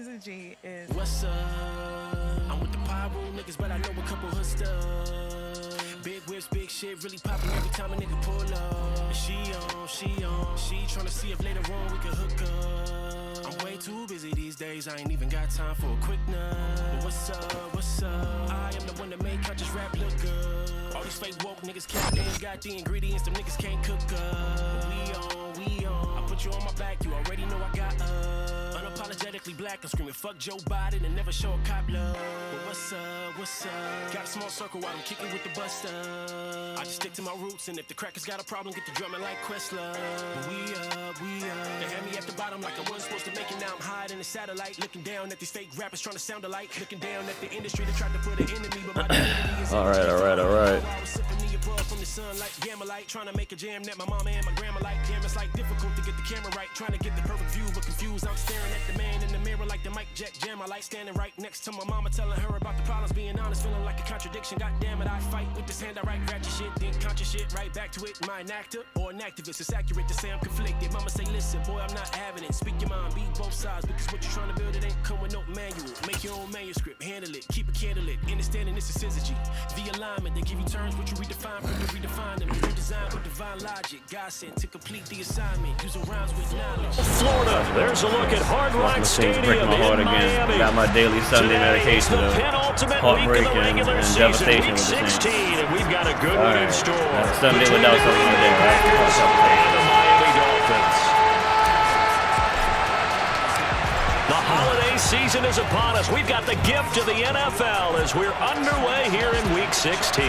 syzygy is. What's up? I'm with the pyro niggas, but I know a couple hood stuff. Big whips, big shit, really popping every time a nigga pull up. She tryna see if later on we can hook up. I'm way too busy these days, I ain't even got time for a quick nut. But what's up? I am the one that make conscious rap look good. All these fake woke niggas can't, they ain't got the ingredients, them niggas can't cook up. We on. I put you on my back, you already know I got unapologetically black, I'm screaming fuck Joe Biden and never show a cop love. But what's up? Got a small circle while I'm kicking with the buster. I just stick to my roots, and if the crackers got a problem, get the drumming like Questlove. But we up. They had me at the bottom like I wasn't supposed to make it. Now I'm hiding in the satellite, looking down at these fake rappers trying to sound alike. Looking down at the industry that tried to put an enemy, but my identity is all right. I was sipping the above from the sun like gamma light, trying to make a jam that my mama and my grandma like. Damn, it's like difficult to get the camera right, trying to get the perfect view, but confused. I'm staring at the man in the mirror like the mic jack jam. I like standing right next to my mama, telling her about the problems. Being honest, feeling like a contradiction. God damn it, I fight with this hand. I write ratchet shit, then conscious shit, right back to it. Am I an actor or an activist? It's accurate to say I'm conflicted. Mama say, listen, boy, I'm not having it. Speak your mind, beat both sides, because what you're trying to build, it ain't come with no manual. Make your own manuscript, handle it, keep it candlelit. Understanding this is syzygy. The alignment, they give you terms, but you redefine from you redefine them. You redesign with divine logic. God sent to complete the assignment, using rhymes with knowledge. Florida, there's a look at Hard Rock Stadium break my heart in again. Miami. Got my daily Sunday medication the of penultimate heartbreak week of the and regular season, devastation week with the 16, Saints. and we've got a good one in store. Sunday Between without the something Green today, Bay right? Packers and the Miami Dolphins. The holiday season is upon us. We've got the gift of the NFL as we're underway here in week 16.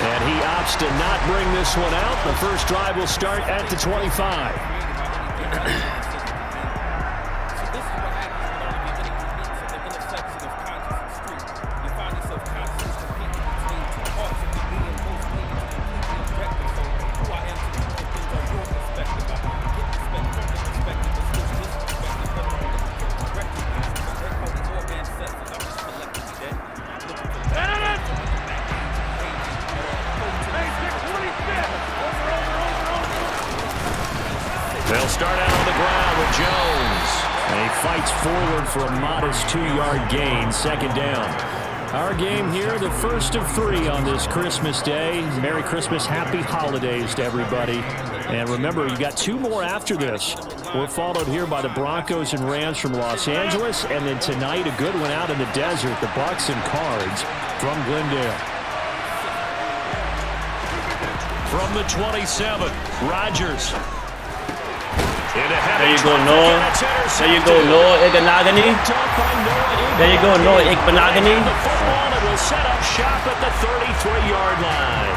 And he opts to not bring this one out. The first drive will start at the 25. They'll start out on the ground with Jones. And he fights forward for a modest 2-yard gain, second down. Our game here, the first of 3 on this Christmas Day. Merry Christmas, happy holidays to everybody. And remember, you got 2 more after this. We're followed here by the Broncos and Rams from Los Angeles. And then tonight, a good one out in the desert, the Bucks and Cards from Glendale. From the 27, Rodgers. There you go, Noah. There you go, Noah Igbinoghene. There you go, Noah Igbinoghene. The football will set up shop at the 33-yard line.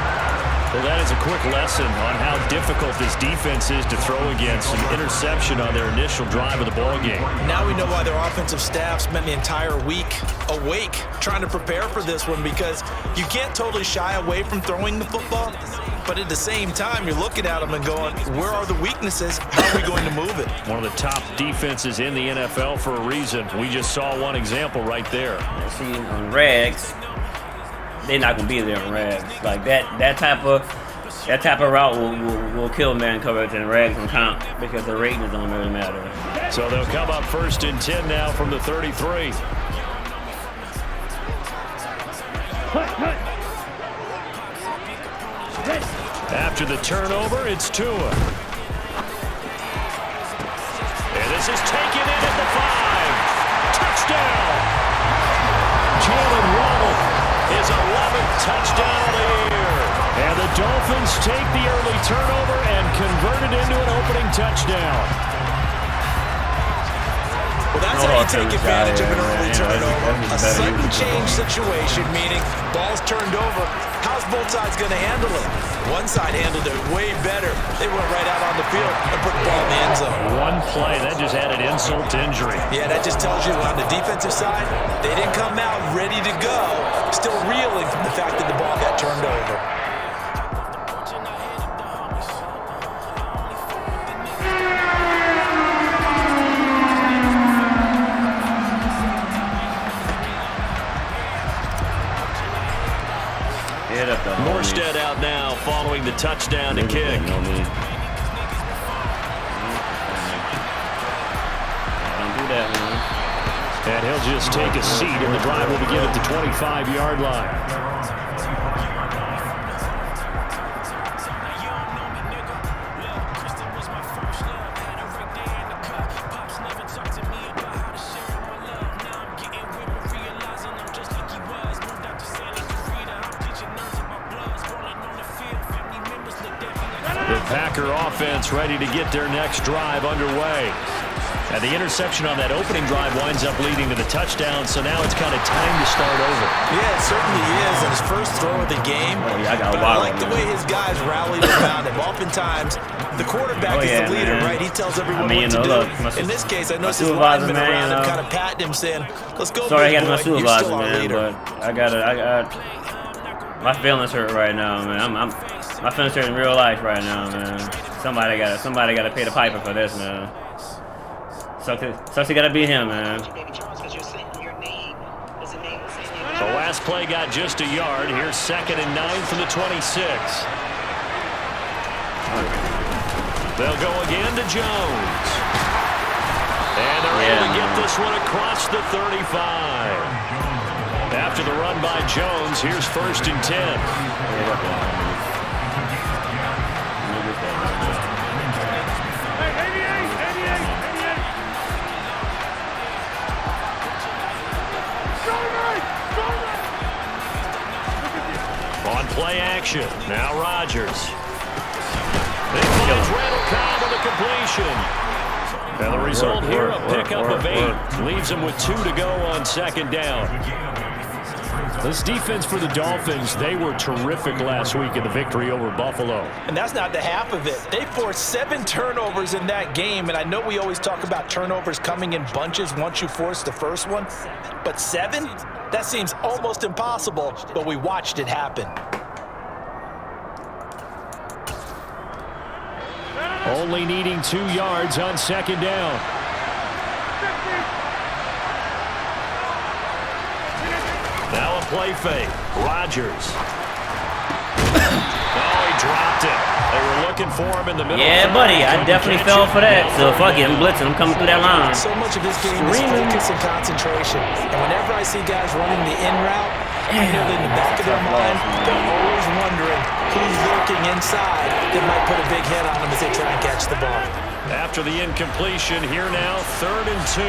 Well, that is a quick lesson on how difficult this defense is to throw against. An interception on their initial drive of the ball game. Now we know why their offensive staff spent the entire week awake trying to prepare for this one, because you can't totally shy away from throwing the football. But at the same time, you're looking at them and going, where are the weaknesses? How are we going to move it? One of the top defenses in the NFL for a reason. We just saw one example right there. See, on rags, they're not gonna be there on rags. Like that type of route will kill man coverage, and rags don't count because the ratings don't really matter. So they'll come up 1st and 10 now from the 33. After the turnover, it's Tua. And this is taken in at the 5. Touchdown! Jalen Waddle, his 11th touchdown of the year. And the Dolphins take the early turnover and convert it into an opening touchdown. Well, that's how you take advantage of an early turnover. A sudden change situation, meaning ball's turned over. How's both sides going to handle it? One side handled it way better. They went right out on the field and put the ball in the end zone. One play, that just added insult to injury. Yeah, that just tells you on the defensive side, they didn't come out ready to go, still reeling from the fact that the ball got turned over. Morstead out now following the touchdown to kick. that, man. And he'll just take a seat, and the drive will begin at the 25-yard line. The Packer offense ready to get their next drive underway. And the interception on that opening drive winds up leading to the touchdown, so now it's kind of time to start over. Yeah, it certainly is. And his first throw of the game. Oh, yeah, but I like the way his guys rallied around him. Oftentimes, the quarterback is the leader, right? He tells everyone what to do. Look, in this case, I noticed his linemen around him kind of patting him, saying, "Let's go, sorry, big I got my boy. You're still our leader." but I got my feelings hurt right now, man. My feelings hurt in real life right now, man. Somebody gotta pay the piper for this, man. Sucks it gotta be him, man. The last play got just a yard. Here's 2nd and 9 from the 26. They'll go again to Jones. And they're able to get this one across the 35. After the run by Jones, here's 1st and 10. On play action, now Rodgers. They finds Randall Cobb with a completion. And the result here, a pickup of 8. Leaves him with 2 to go on 2nd down. This defense for the Dolphins, they were terrific last week in the victory over Buffalo. And that's not the half of it. They forced 7 turnovers in that game, and I know we always talk about turnovers coming in bunches once you force the first one, but 7? That seems almost impossible, but we watched it happen. Only needing 2 yards on 2nd down. Now a play fake. Rodgers. Oh, he dropped it. They were looking for him in the middle. Yeah, buddy, I definitely fell for that. So fuck it, I'm blitzing. I'm coming through that line. So much of this game is focus and concentration. And whenever I see guys running the in route, I know that in the back of their mind, they're always wondering who's lurking inside that might put a big hit on them as they try and catch the ball. After the incompletion, here now, 3rd and 2.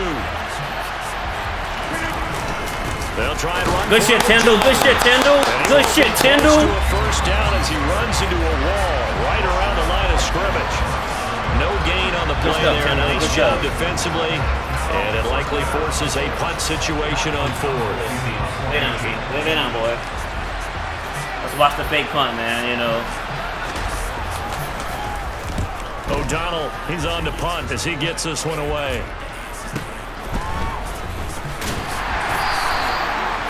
They'll try and run. Good shit, Tyndall. Good shit, Tyndall. Good shit, Tyndall. To a 1st down as he runs into a wall right around the line of scrimmage. No gain on the play there. Nice job defensively, and it likely forces a punt situation on 4th. Lay down, boy. Let's watch the fake punt, man. You know. O'Donnell, he's on to punt as he gets this one away.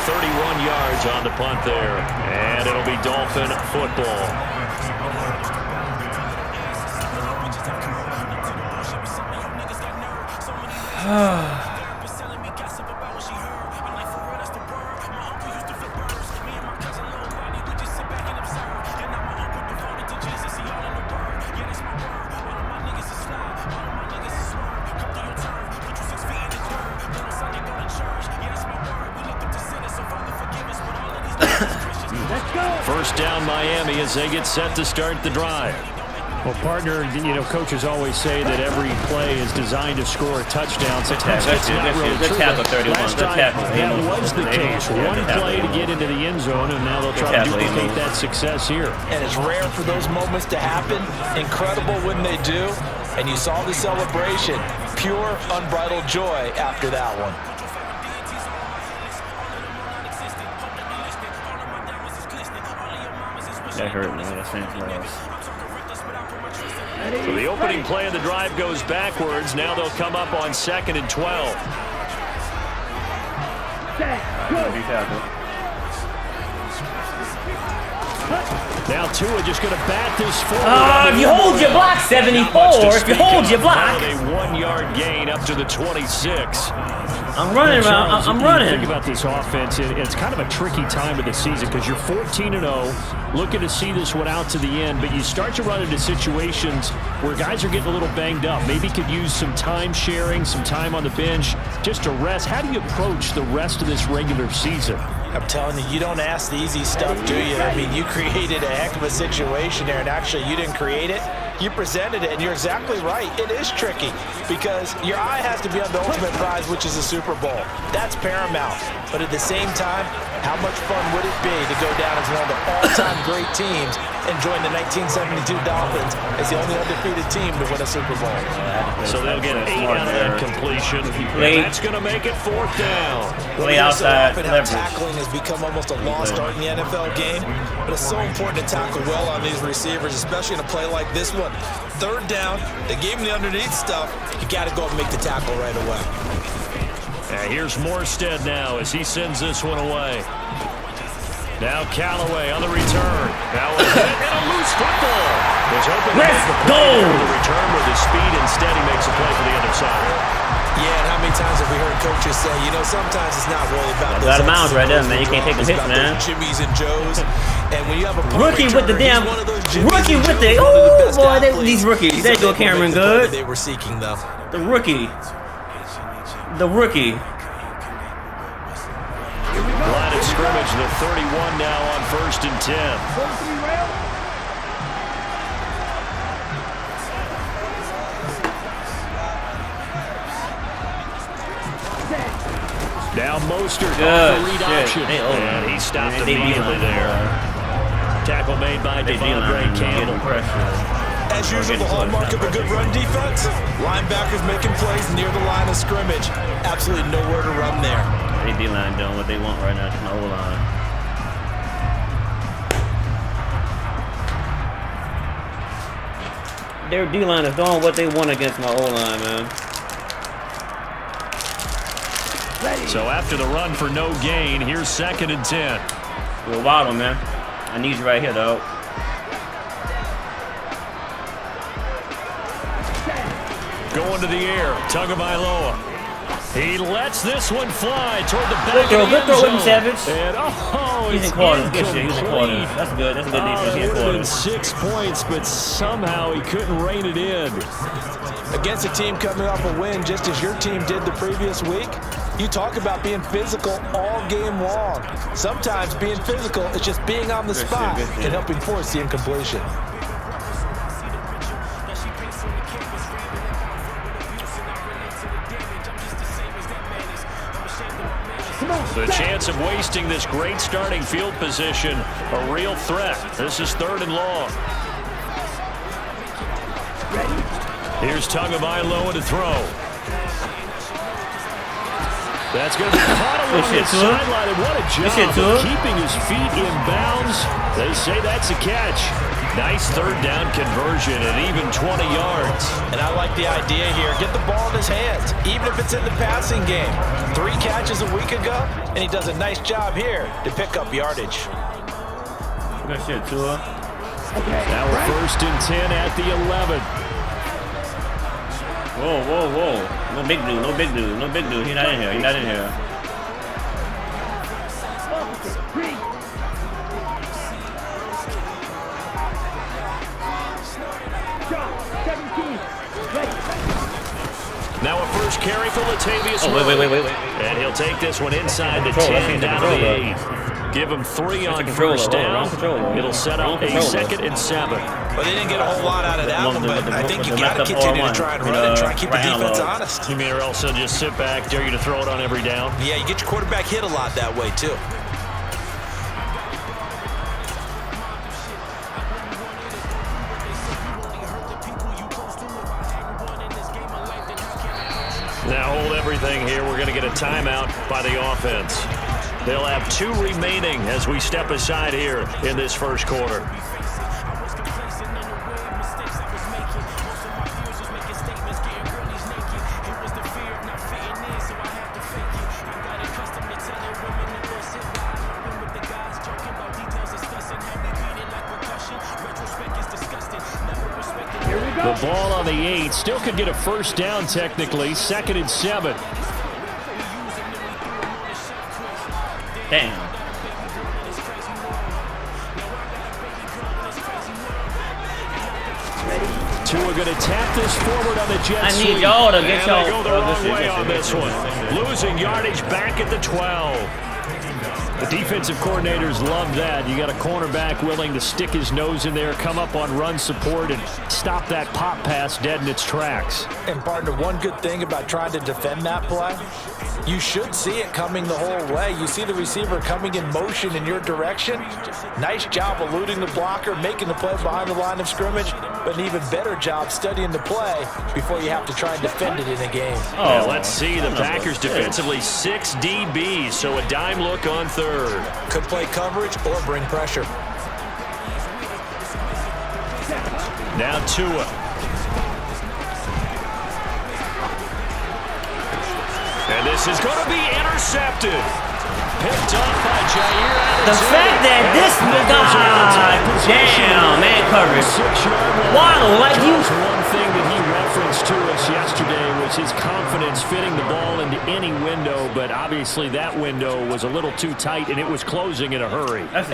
31 yards on the punt there, and it'll be Dolphin football. First down Miami as they get set to start the drive. Well, partner, you know, coaches always say that every play is designed to score a touchdown. Sometimes it's not really true. Last time, that was the case. One play to get into the end zone, and now they'll try to duplicate that success here. And it's rare for those moments to happen. Incredible when they do. And you saw the celebration. Pure, unbridled joy after that one. That hurt, man. That stinks, So the opening play of the drive goes backwards. Now they'll come up on 2nd and 12. Now Tua just going to bat this forward. If you hold your block, 74. If you hold your block. A 1-yard gain up to the 26. I'm running, Charles, I'm you running. Think about this offense. It's kind of a tricky time of the season because you're 14-0, looking to see this one out to the end, but you start to run into situations where guys are getting a little banged up. Maybe could use some time sharing, some time on the bench, just to rest. How do you approach the rest of this regular season? I'm telling you, you don't ask the easy stuff, do you? I mean, you created a heck of a situation there, and actually you didn't create it. You presented it, and you're exactly right. It is tricky because your eye has to be on the ultimate prize, which is a Super Bowl. That's paramount. But at the same time, how much fun would it be to go down as one of the all-time great teams and join the 1972 Dolphins as the only undefeated team to win a Super Bowl? So they'll get 8 out of that completion, and that's going to make it 4th down. Play outside leverage. Tackling has become almost a lost art in the NFL game, but it's so important to tackle well on these receivers, especially in a play like this one. 3rd down, they gave him the underneath stuff. You got to go and make the tackle right away. And here's Morstead now as he sends this one away. Now Callaway on the return. Now a hit and a loose football. Was hoping to make the play for the return with his speed. Instead, he makes a play for the other side. Yeah, and how many times have we heard coaches say, you know, sometimes it's not really about those. Out of bounds right there, man. You can't take the hits, man. Jimmys and Joes. And when you have a rookie with the damn rookie with the boy, these rookies. They go Cameron Good. They were seeking though. The rookie. The rookie. Line of scrimmage, the 31 now on 1st and 10. Now Mostert off the read option. And he stopped immediately there. Tackle made by Devondre Campbell. As usual, the hallmark of a good run defense, linebackers making plays near the line of scrimmage. Absolutely nowhere to run there. They D-line doing what they want right now. It's my O-line. Their D-line is doing what they want against my O-line, man. So after the run for no gain, here's 2nd and 10. Yo, Waddle, man. I need you right here, though. Going to the air, Tagovailoa. He lets this one fly toward the back of the good throw, end zone. Savage. And He's in quarters. Good shit. He's in quarters. That's good. That's a good defense. He's in quarters. 6 points, but somehow he couldn't rein it in. Against a team coming off a win, just as your team did the previous week, you talk about being physical all game long. Sometimes being physical is just being on the spot and helping force the incompletion. The chance of wasting this great starting field position, a real threat. This is 3rd and long. Here's Tagovailoa to throw. That's going to be caught along the sideline, and what a job of keeping his feet in bounds. They say that's a catch. Nice 3rd down conversion and even 20 yards. And I like the idea here. Get the ball in his hands, even if it's in the passing game. 3 catches a week ago, and he does a nice job here to pick up yardage. Good shit, Tua. Now we're 1st and 10 at the 11. Whoa, whoa, whoa. No big dude, no big dude, no big dude. He's not in here, he's not in here. Now a first carry for Latavius. Wait. And he'll take this one inside the 10 down to the 8. Give him 3 on 1st down. It'll set up a 2nd and 7. Well, they didn't get a whole lot out of that one, but I think you got to continue to try and run and try and keep the defense honest. You mean or else they'll just sit back, dare you to throw it on every down? Yeah, you get your quarterback hit a lot that way, too. Now hold everything here. We're going to get a timeout by the offense. They'll have 2 remaining as we step aside here in this first quarter. The ball on the 8. Still could get a 1st down technically. 2nd and 7. Damn. Tua going to tap this forward on the jet sweep. I need y'all to get y'all. They go the wrong way on this one. Losing yardage back at the 12. The defensive coordinators love that. You got a cornerback willing to stick his nose in there, come up on run support, and stop that pop pass dead in its tracks. And partner, one good thing about trying to defend that play, you should see it coming the whole way. You see the receiver coming in motion in your direction. Nice job eluding the blocker, making the play behind the line of scrimmage, but an even better job studying the play before you have to try and defend it in a game. Oh, let's see. The Packers defensively 6 DBs, so a dime look on third. Could play coverage or bring pressure. Now Tua. And this is going to be intercepted. Picked up by Jair. The fact that this damn man coverage. Waddle, like you. One thing that he referenced to us yesterday was his confidence fitting the ball into any window, but obviously that window was a little too tight and it was closing in a hurry. That's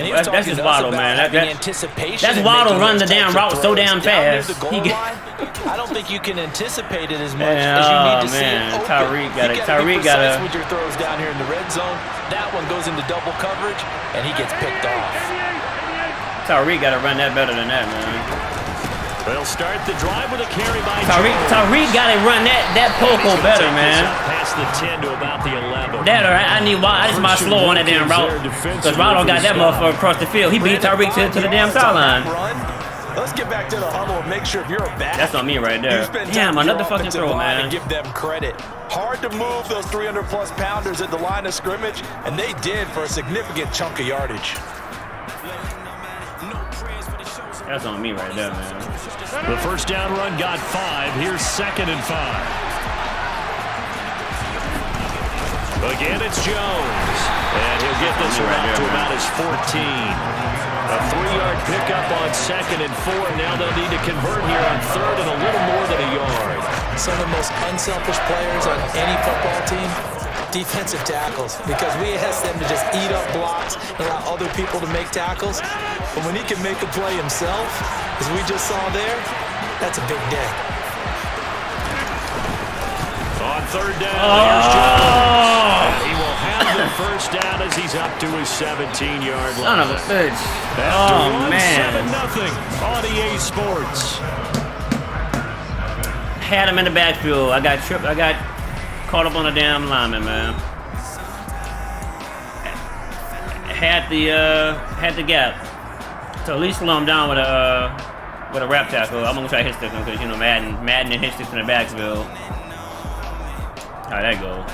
just Waddle, man. That's Waddle run the damn route so damn fast. I don't think you can anticipate it as much as you need to see it open. Tyreek got it. Tyreek got it. With your throws down here in the red zone, that one goes into double coverage, and he gets picked off. Tyreek got to run that better than that, man. They'll start the drive with a carry by Tyreek got to run that poco better, man. Past the 10 to about the 11. That or I need Waddle. That's my slow on that damn route. Because Waddle got that motherfucker across the field. He beat Tyreek to the damn sideline. Let's get back to the huddle and make sure if you're a back. That's on me right there. Damn, another fucking throw, man. Give them credit. Hard to move those 300-plus pounders at the line of scrimmage, and they did for a significant chunk of yardage. That's on me right there, man. The first down run got 5. Here's 2nd and 5. Again, it's Jones. And he'll get this one out to about his 14. A 3-yard pickup on 2nd and 4. Now they'll need to convert here on 3rd and a little more than a yard. Some of the most unselfish players on any football team, defensive tackles, because we ask them to just eat up blocks and allow other people to make tackles. But when he can make a play himself, as we just saw there, that's a big day. On 3rd down, here's Jones. He will have the first down as he's up to his 17-yard line. Son of a bitch. Oh, man. 7-0 on EA Sports. Had him in the backfield. I got caught up on a damn lineman, man. Had the gap. So at least slow him down with a wrap tackle. I'm gonna try to hit stick him because Madden and hit sticks in the backfield. How'd that go?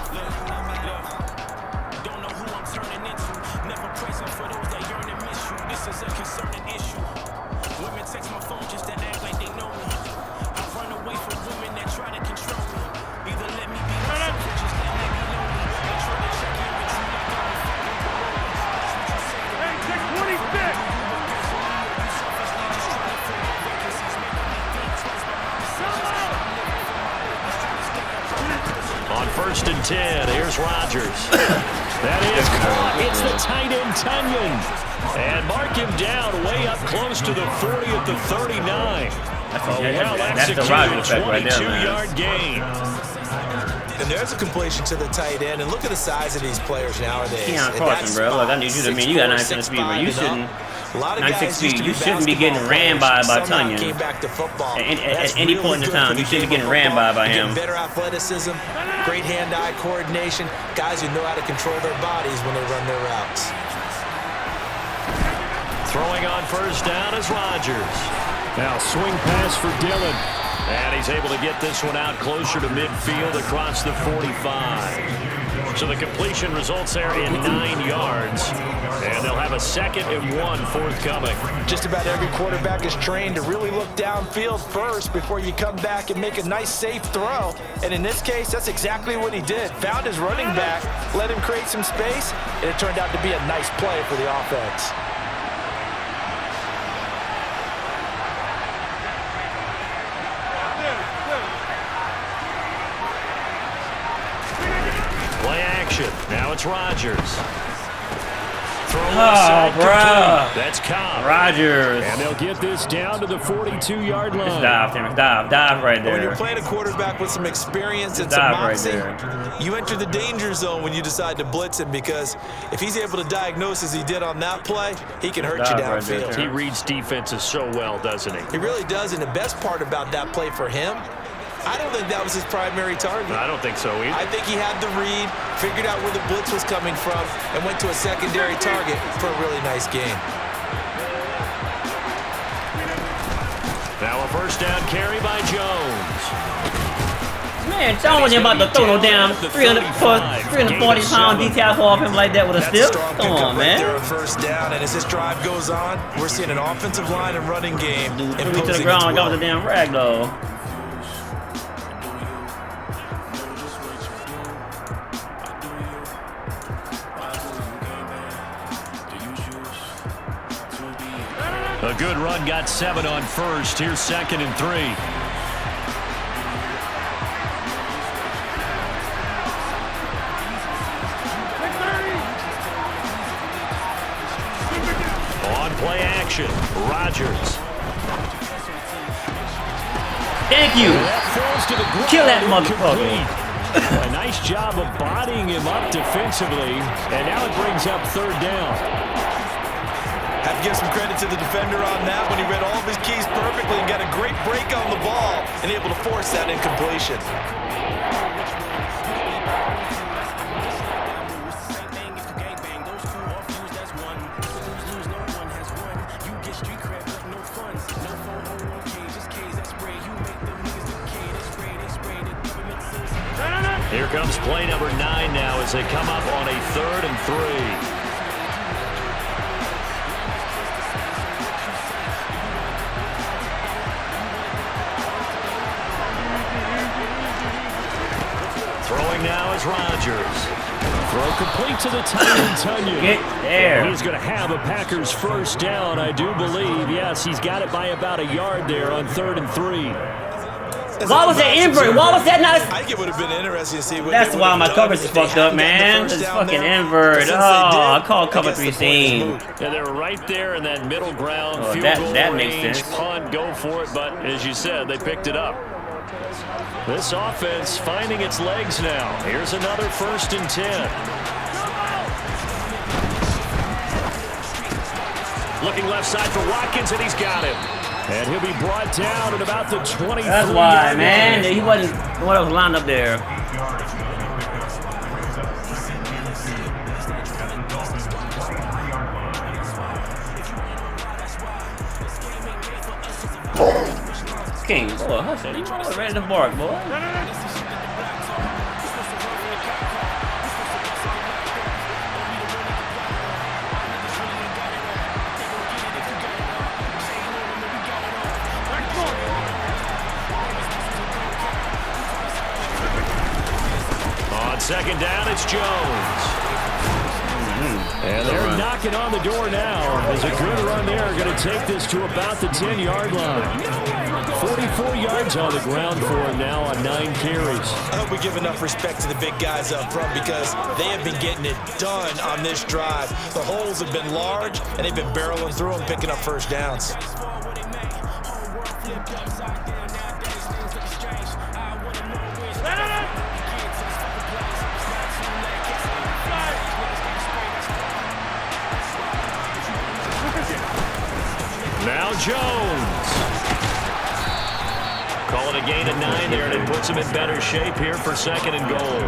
On 1st and 10, here's Rodgers. That is caught. It's the tight end, Tunyon. And mark him down way up close to the 40 at the 39. That's the Rodgers effect right there, man. 22-yard gain. And there's a completion to the tight end. And look at the size of these players nowadays. Keon Carson, bro. Look, I need you to mean you got 9 speed, bro. You shouldn't. 96 feet. You shouldn't be getting ran by Tunyon. At any point in time, you shouldn't be getting ran by him. Better athleticism, great hand-eye coordination, guys who know how to control their bodies when they run their routes. Throwing on 1st down is Rodgers. Now swing pass for Dillon. And he's able to get this one out closer to midfield across the 45. So the completion results there in 9 yards. And they'll have a 2nd and 1 forthcoming. Just about every quarterback is trained to really look downfield first before you come back and make a nice, safe throw. And in this case, that's exactly what he did. Found his running back, let him create some space, and it turned out to be a nice play for the offense. Play action. Now it's Rodgers. Oh, bro. That's Cobb. Rogers. And they'll get this down to the 42-yard line. Just dive, Terrence. Dive right there. When you're playing a quarterback with some experience and some moxie, you enter the danger zone when you decide to blitz him, because if he's able to diagnose as he did on that play, he can hurt you downfield. He reads defenses so well, doesn't he? He really does, and the best part about that play for him, I don't think that was his primary target. I don't think so either. I think he had the read, figured out where the blitz was coming from, and went to a secondary target for a really nice game. Now a first down carry by Jones. Man, Jones ain't about to throw no damn 340-pound detail off him like that with a stiff. Come on, man. There on first down, and as this drive goes on, we're seeing an offensive line and running game. Dude, threw me to the ground like I was a damn rag doll. A good run got 7 on first. Here's 2nd and 3. On play action, Rogers. Thank you. Kill that motherfucker. A nice job of bodying him up defensively, and now it brings up 3rd down. Have to give some credit to the defender on that when he read all of his keys perfectly and got a great break on the ball and able to force that incompletion. Here comes play number 9 now as they come up on a 3rd and 3. Throwing now is Rogers. Throw complete to the tight end, Tunyon. Get there. He's going to have a Packers first down, I do believe. Yes, he's got it by about a yard there on 3rd and 3. Why was that invert? Why was that not? I think it would have been interesting to see what. That's why my coverage is fucked up, man. It's fucking invert. Oh, I called cover 3 seam. Yeah, they were right there in that middle ground. Oh, field goal that range, makes sense. Punt, go for it, but as you said, they picked it up. This offense finding its legs now. Here's another 1st and 10. Looking left side for Watkins, and he's got him. And he'll be brought down at about the 23. That's why, man. He wasn't what was lined up there. King, boy, hustle. You ready to bark, boy. On 2nd down, it's Jones. And they're knocking on the door now. There's a good run there. Going to take this to about the 10-yard line. 44 yards on the ground for him now on 9 carries. I hope we give enough respect to the big guys up front, because they have been getting it done on this drive. The holes have been large, and they've been barreling through them, picking up first downs. Now Jones. Call it a gain of 9 there, and it puts them in better shape here for 2nd and goal.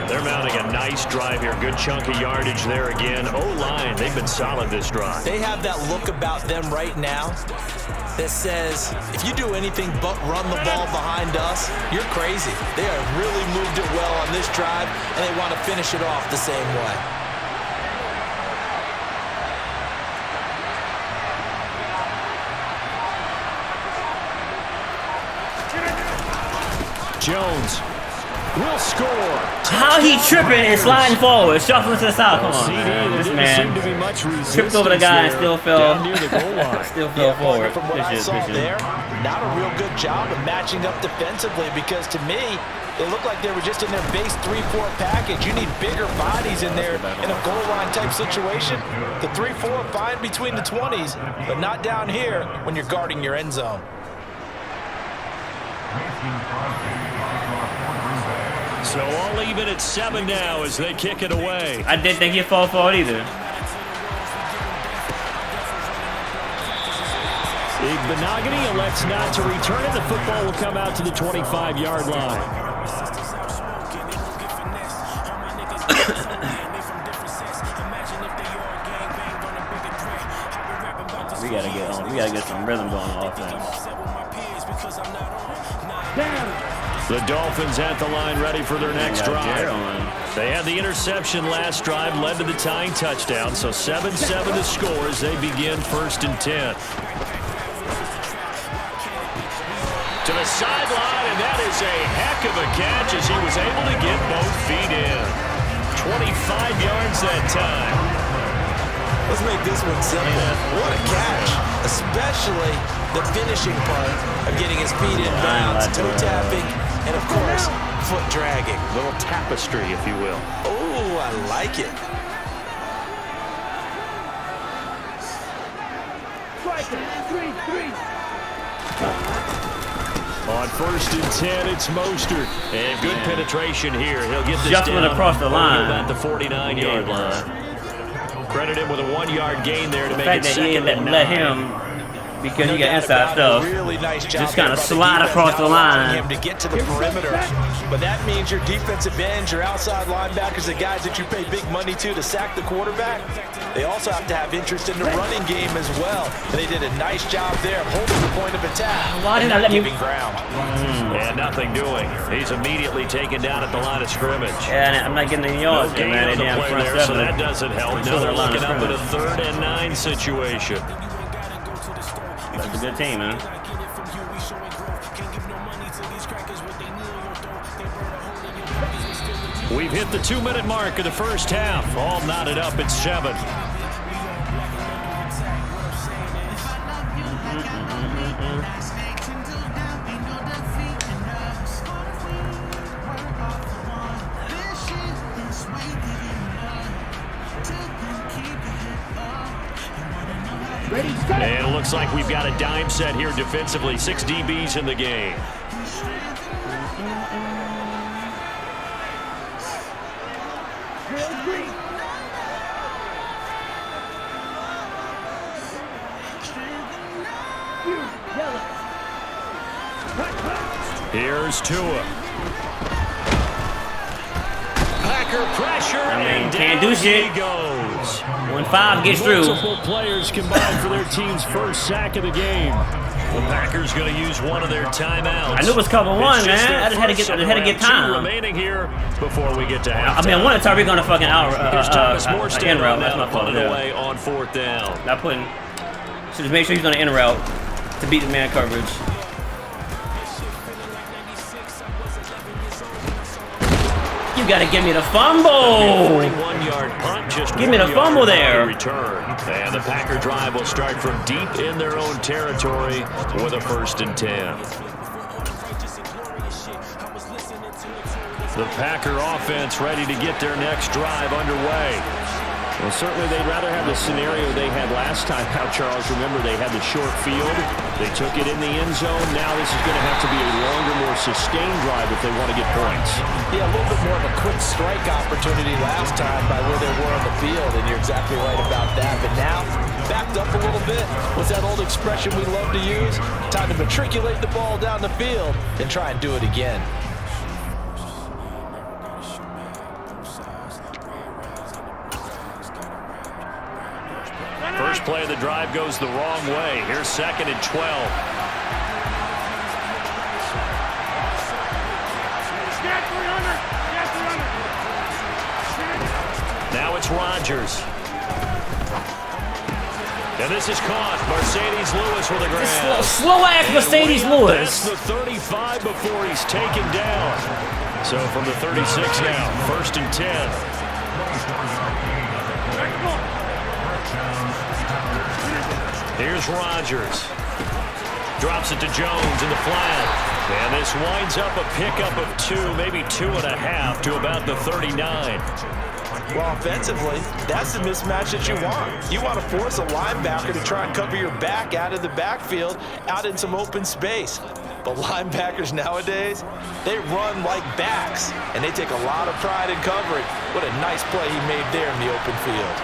They're mounting a nice drive here. Good chunk of yardage there again. O-line, they've been solid this drive. They have that look about them right now that says, if you do anything but run the ball behind us, you're crazy. They have really moved it well on this drive, and they want to finish it off the same way. Jones will score. How he tripping and sliding forward, shuffling to the side. Come on, CD, man. This didn't man seem to be much tripped over the guy and still fell. Down near the goal line. Still fell forward. From what I saw there, not a real good job of matching up defensively, because to me, They look like they were just in their base 3-4 package. You need bigger bodies in there in a goal line type situation. The 3-4 fine between the 20s, but not down here when you're guarding your end zone. So all even at 7 now as they kick it away. I didn't think he'd fall for it either. Benogany elects not to return it. The football will come out to the 25-yard line. We gotta get some rhythm going on offense. The Dolphins at the line, ready for their next drive. They had the interception last drive, led to the tying touchdown. So 7-7 to score as they begin 1st and 10. To the sideline, and that is a heck of a catch as he was able to get both feet in. 25 yards that time. Let's make this one simple. What a catch, especially the finishing part of getting his feet in bounds, toe tapping, and of course, foot dragging. Little tapestry, if you will. Oh, I like it. On 1st and 10, it's Mostert. And good penetration here. He'll get this Jumping down across the line. at the 49-yard line. Credit him with a 1-yard gain there to make it 2nd and 9. Let him, because he got inside stuff, really nice job just kind of slide across the line. Him to get to the perimeter. But that means your defensive ends, your outside linebackers, the guys that you pay big money to sack the quarterback, they also have to have interest in the running game as well. And they did a nice job there of holding the point of attack. Why didn't I let me ground? And nothing doing. He's immediately taken down at the line of scrimmage. Yeah, I'm not getting any yards, no man. on the They play front there, so seven. that doesn't help. Now they're looking up at a 3rd and 9 situation. That's a good team, man. We've hit the 2-minute mark of the first half. All knotted up at 7. And it looks like we've got a dime set here defensively. 6 DBs in the game. Here's Tua. Packer pressure, and can't do shit. he goes. When 5 gets through. Multiple players combined for their team's first sack of the game. The Packers going to use one of their timeouts. I knew it was cover 1, man. I just had to get time. Remaining here before we get to halftime. I mean, I wanted Tyreek on the fucking in route. That's my fault. Away on 4th down. Not putting. So just make sure he's on the in route to beat the man coverage. You gotta give me the fumble. 41-yard punt, just give me the fumble there. Return. And the Packer drive will start from deep in their own territory with a 1st and 10. The Packer offense ready to get their next drive underway. Well, certainly they'd rather have the scenario they had last time out, Charles. Remember, they had the short field. They took it in the end zone. Now this is going to have to be a longer, more sustained drive if they want to get points. Yeah, a little bit more of a quick strike opportunity last time by where they were on the field, and you're exactly right about that. But now, backed up a little bit. What's that old expression we love to use? Time to matriculate the ball down the field and try and do it again. First play of the drive goes the wrong way. Here's 2nd and 12. Now it's Rodgers. And this is caught. Mercedes Lewis with a grab. Slow-ass Mercedes Lewis. That's the 35 before he's taken down. So from the 36 now, 1st and 10. Here's Rodgers. Drops it to Jones in the flat. And this winds up a pickup of 2, maybe 2.5 to about the 39. Well, offensively, that's the mismatch that you want. You want to force a linebacker to try and cover your back out of the backfield, out in some open space. But linebackers nowadays, they run like backs, and they take a lot of pride in covering. What a nice play he made there in the open field.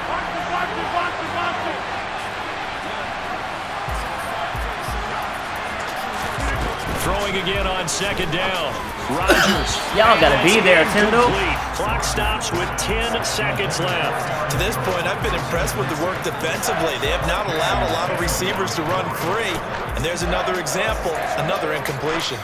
Throwing again on second down. Rodgers. Y'all gotta be there, Tyndall. Clock stops with 10 seconds left. To this point, I've been impressed with the work defensively. They have not allowed a lot of receivers to run free. And there's another example, another incompletion.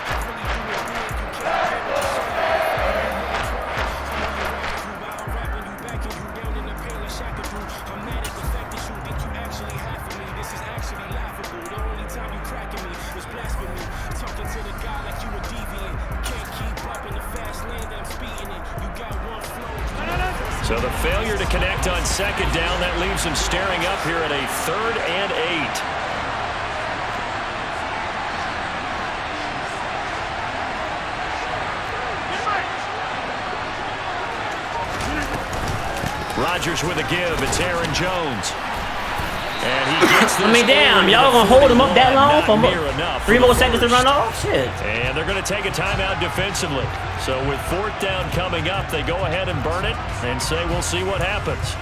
So the failure to connect on second down, that leaves him staring up here at a 3rd and 8. Rodgers with a give. It's Aaron Jones. And he gets this. I mean, damn, y'all gonna hold him up that long for 3 more seconds to run off? Shit. And they're going to take a timeout defensively. So with 4th down coming up, they go ahead and burn it and say we'll see what happens.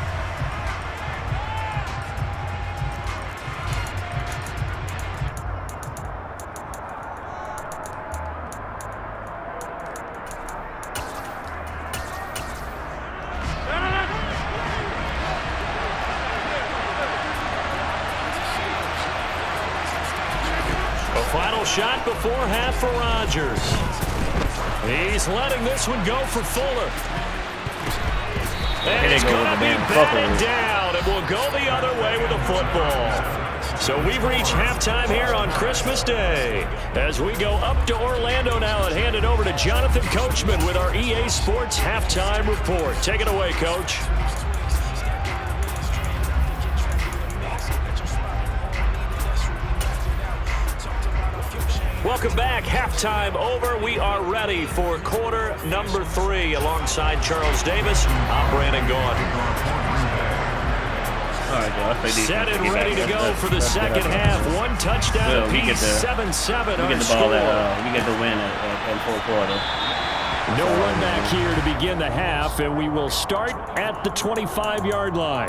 Final shot before half for Rodgers. He's letting this one go for Fuller. And it's going to be batted down, and we'll go the other way with the football. So we've reached halftime here on Christmas Day. As we go up to Orlando now and hand it over to Jonathan Coachman with our EA Sports Halftime Report. Take it away, Coach. Welcome back. Halftime over. We are ready for quarter number 3 alongside Charles Davis. I'm Brandon Gaughan. All right, Joe. Set and ready to go for the second half. One touchdown apiece, 7-7 we get the ball we get the win at fourth quarter. No run back here to begin the half, and we will start at the 25-yard line.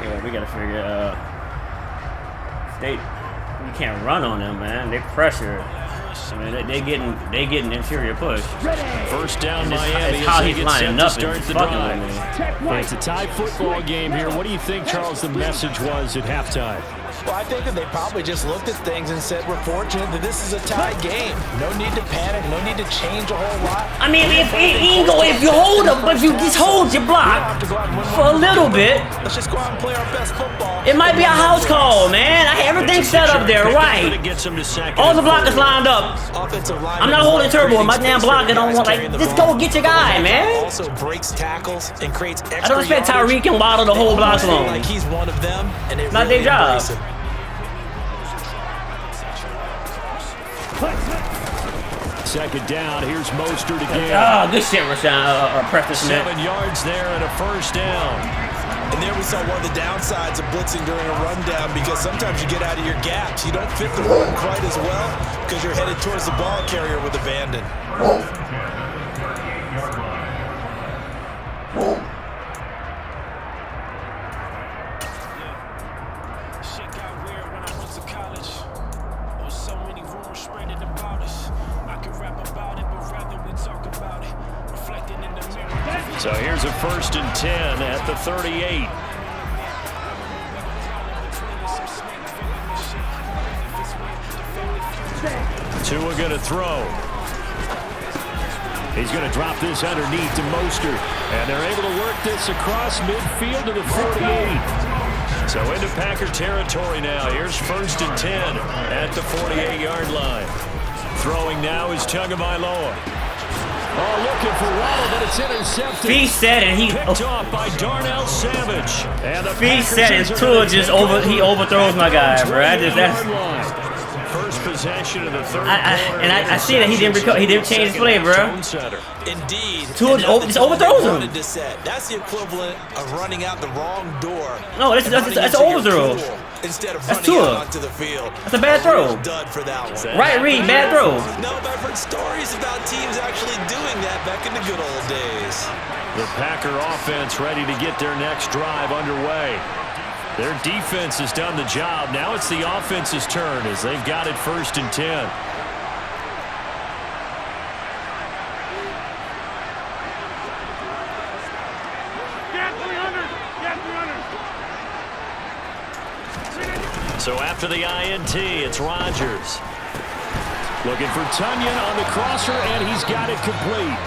All right, we gotta figure out. You can't run on them, man. They pressure. I mean, they getting interior push. First down, Miami. It's how he's lining up and fucking with me. It's a tie football game here. What do you think, Charles, the message was at halftime? Well, I think that they probably just looked at things and said, we're fortunate that this is a tie game. No need to panic. No need to change a whole lot. I mean, if you hold up, if you just hold your block for a little bit, let's just go out and play our best football. It might be a house call, man. Everything's set up there, right? All the blockers lined up. I'm not holding turbo. My damn blocker don't want, like, just go get your guy, man. Also breaks tackles and creates extra. I don't expect Tyreek and Waddle to hold blocks long. Like he's one of them, and it not their job. Second down. Here's Mostert again. Oh, good shit, Rashawn. Preston Smith. 7 yards there and a first down. And there we saw one of the downsides of blitzing during a rundown, because sometimes you get out of your gaps. You don't fit the run quite as well because you're headed towards the ball carrier with abandon. So here's a 1st and 10 at the 38. Tua going to throw. He's going to drop this underneath to Mostert. And they're able to work this across midfield to the 48. So into Packer territory now. Here's 1st and 10 at the 48-yard line. Throwing now is Tagovailoa. Oh, looking for Waddle, but it's intercepted. Feet set and he Picked off by Darnell Savage. And the feet set and Packers Tua just overthrows my guy, bro. First possession of the third quarter. I see that he didn't change his play, bro. Indeed. Tua just overthrows him. That's the equivalent of running out the wrong door. No, that's an overthrow. Instead of That's running Tua. out onto the field. That's a bad throw. Dud for that one. Right read, bad throw. No, but I've heard stories about teams actually doing that back in the good old days. The Packer offense ready to get their next drive underway. Their defense has done the job. Now it's the offense's turn as they've got it 1st and 10. So after the INT, it's Rodgers. Looking for Tunyon on the crosser, and he's got it complete.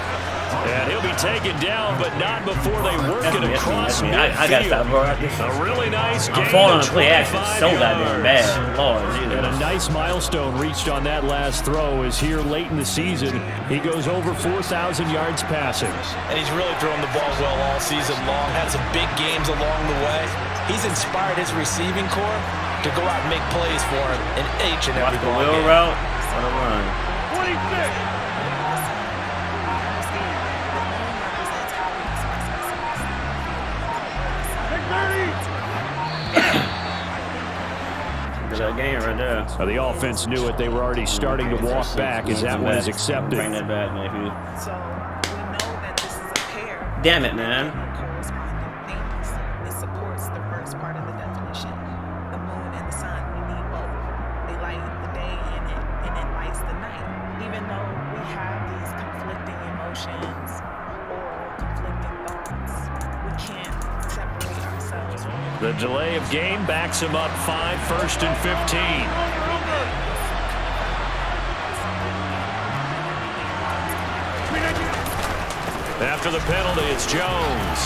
And he'll be taken down, but not before they work it across midfield. I got that, bro. A really nice game. I'm falling on the play action so goddamn bad. Lord, and a nice milestone reached on that last throw is here late in the season. He goes over 4,000 yards passing. And he's really thrown the ball well all season long. Had some big games along the way. He's inspired his receiving corps to go out and make plays for him in each and every ball wheel game. route. What a run. 26. That game right there. So the offense knew it. They were already starting to walk back as that one is accepted. Bring that back, man. So we know that this is a pair. Damn it, man. Corresponding things. It supports the first part of the definition. The moon and the sun, we need both. They light the day and it lights the night. Even though we have these conflicting emotions or conflicting thoughts, we can't separate ourselves from it. The delay of game backs him up 5, 1st and 15. After the penalty, it's Jones.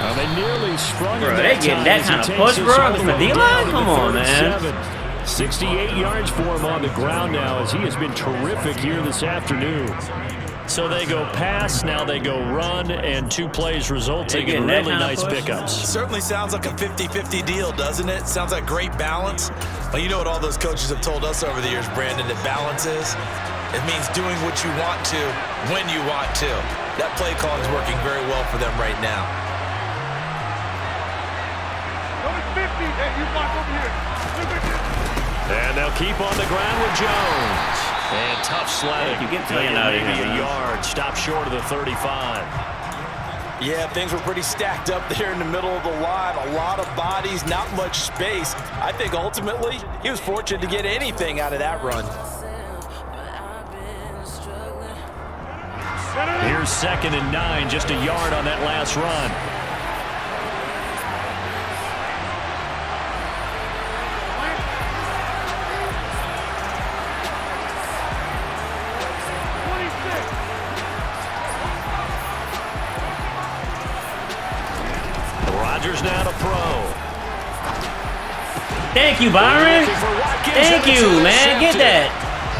Now they nearly sprung him. Bro, they getting that kind of push, bro. From the D-line? Come on, man. 68 yards for him on the ground now as he has been terrific here this afternoon. So they go pass, now they go run, and 2 plays resulting in really nice pickups. Certainly sounds like a 50-50 deal, doesn't it? Sounds like great balance. Well, you know what all those coaches have told us over the years, Brandon, that balance is? It means doing what you want to, when you want to. That play calling is working very well for them right now. Number 50, hey, you block over here. And they'll keep on the ground with Jones. And tough sledding. You get Tunyon out of here, maybe a man. yard. Stop short of the 35. Yeah, things were pretty stacked up there in the middle of the line. A lot of bodies, not much space. I think ultimately he was fortunate to get anything out of that run. Here's 2nd and 9, just a yard on that last run. Rodgers now to pro. Thank you, Byron. Thank you, man. Get that.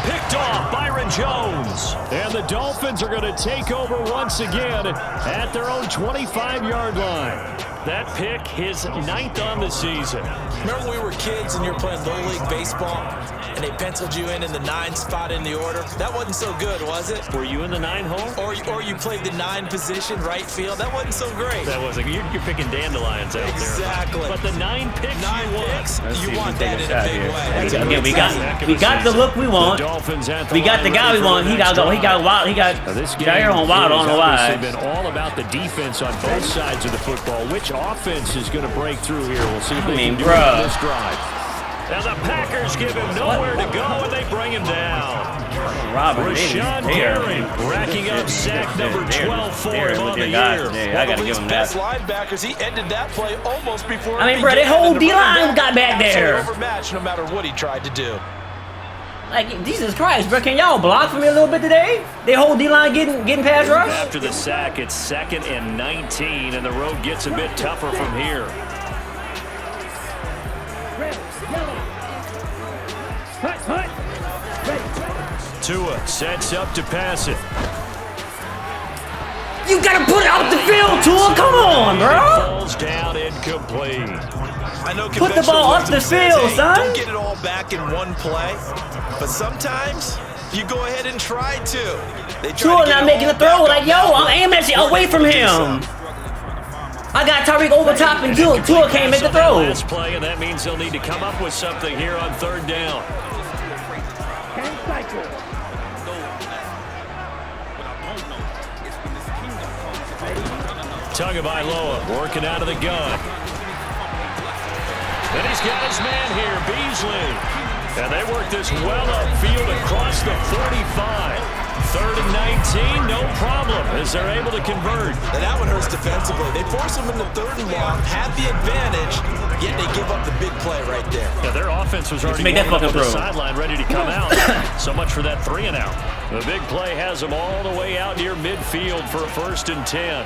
Picked off Byron Jones. And the Dolphins are going to take over once again at their own 25-yard line. That pick, his 9th on the season. Remember when we were kids and you were playing Little League Baseball and they penciled you in the 9 spot in the order? That wasn't so good, was it? Were you in the 9 hole? Or you played the 9 position, right field? That wasn't so great. That wasn't. You're picking dandelions out Exactly. there. But the 9 picks 9 you want. picks, you want that in a shot big here. way. Again, we got the look we want. The Dolphins at the We got the line guy ready we for want. the He next got drive. wild. He got This got here on wild. I don't know why. It's been all about the defense on both sides of the football. Which offense is going to break through here? We'll see if they can do it on this drive. Now the Packers give him nowhere to go, and they bring him down. Robert Rashawn Gary racking up sack number 12 for him on the year. I gotta give him that. Best linebackers, he ended that play almost before. I mean, bro, that whole D-line got back there. Overmatched no matter what he tried to do. Like, Jesus Christ, bro, can y'all block for me a little bit today? They whole D-line getting past rush? After the sack, it's 2nd and 19, and the road gets a bit tougher from here. Tua sets up to pass it. You gotta put it out the field, Tua. Come on, bro. Falls down incomplete. I know put the ball up the field, son. Don't get it all back in one play, but sometimes you go ahead and try to. Tua not making the throw. Like, yo, I'm aiming at you away from him. I got Tyreek over top and Tua can't make the throw. Last play, and that means they'll need to come up with something here on 3rd down. Tagovailoa working out of the gun. And he's got his man here, Beasley. And they work this well upfield across the 45. 3rd and 19, no problem, as they're able to convert. And that one hurts defensively. They force them into 3rd and long, have the advantage, yet they give up the big play right there. Yeah, their offense was already on the sideline, ready to come out. So much for that 3 and out. The big play has them all the way out near midfield for a 1st and 10.